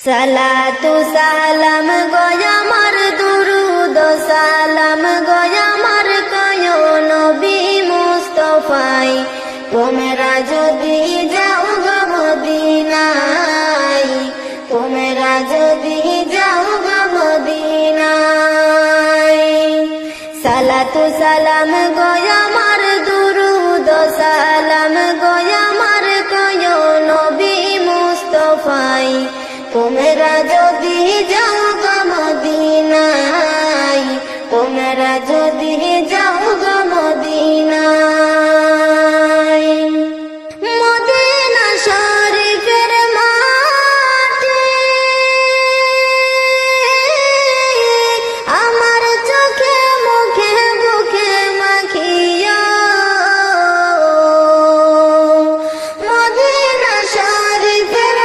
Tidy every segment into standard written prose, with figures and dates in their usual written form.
সালাতু সালাম গয়ামার দুরুদ সালাম গয়ামার কয় নবী মুস্তাফাই তোমরা যদি যাও গো মদিনায় তোমরা যদি যাও গো মদিনায় সালাতু সালাম গয়ামার দুরুদ সালাম গয়ামার কয় নবী মুস্তাফাই তোমরা যদি যাও গো মদিনায় তোমরা যদি যাও গো মদিনায় মদিনা শরীফের মাটি আমার চোখে মুখে বুকে মাখিয়া মদিনা শরীফের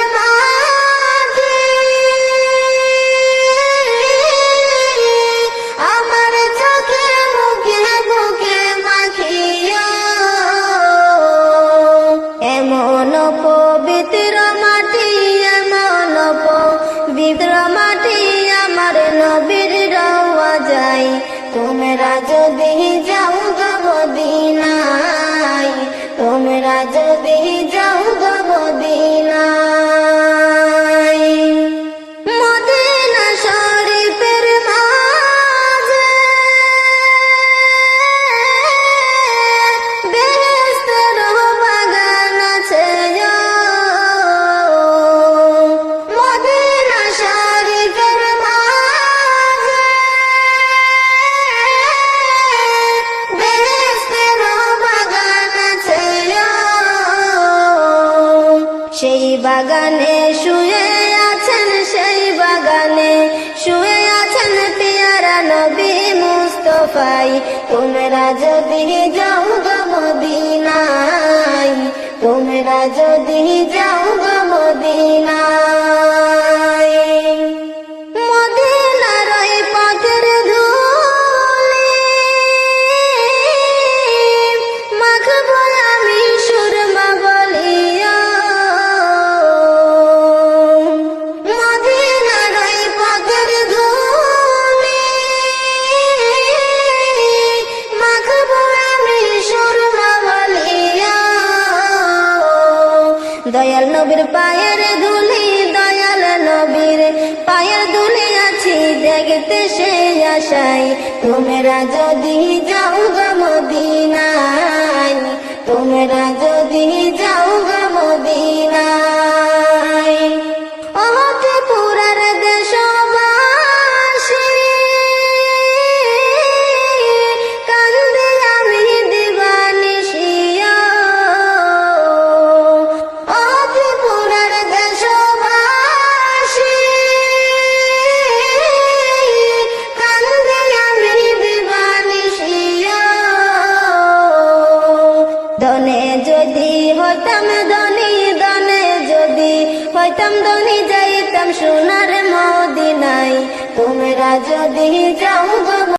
আমার চোখে মুখে বুকে মাখিয়া এমন পবিত্র মাটি এমন পবিত্র মাটি আমার নবীর রওয়া যায় তোমরা যদি যাও গো মদিনায় তোমরা যদি যাও গো মদিনায় মদিনা শরীফের মাঝে বেহেশতের বাগান আছে মদিনা শরীফের মাঝে বেহেশতের বাগান আছে সেই বাগানে শুয়ে আছেন সেই বাগানে শুয়ে আছেন পিয়ারা নবী মুস্তাফাই তোমরা যদি যাও গো মদিনায় তোমরা যদি যাও গো মদিনায় মদিনার ওই পাকের ধুলি মাখবো আমি সুরমা বলিয়া মদিনার ওই পাকের ধুলি মাখবো আমি সুরমা বলিয়া দয়াল নবীর পায়ের ধুলি দয়াল নবীর পায়ের ধুলি আছি দেখতে সে আশায় তোমরা যদি যাও গো মদিনায় তোমরা যদি যাও গো মদিনায় ওহতে পুরার দেশবাসী কান্দে আমি দিবানিশিয়া ওহতে পুরার দেশবাসী কান্দে আমি দিবানিশিয়া দনে যদি হইতাম ধনী দনে যদি হইতাম ধনী যাইতাম সোনার মদিনায় তোমরা যদি যাও গো